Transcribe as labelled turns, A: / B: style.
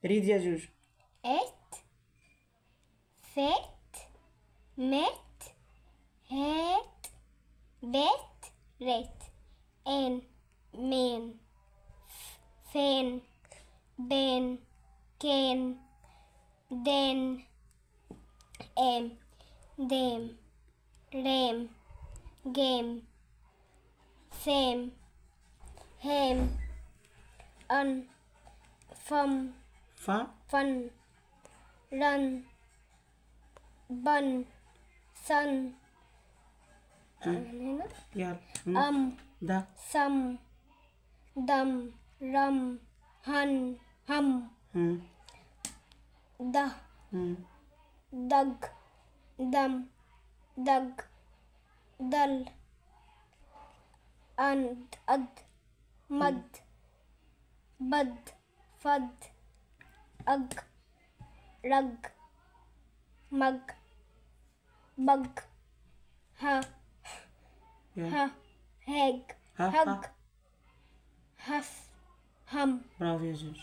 A: ريد يا جوج.
B: ات فت مت هات بت رت ان من فين بين كان دن ام دم ريم جيم سيم هيم ان فم
A: فا
B: fun run bun sun هنا
A: يلا. ده
B: some dum rum hun hum ده dug dum dug dull and ad mud bud fud ug rug mug bug ha heg hug hus hum.
A: برافو يا جوج.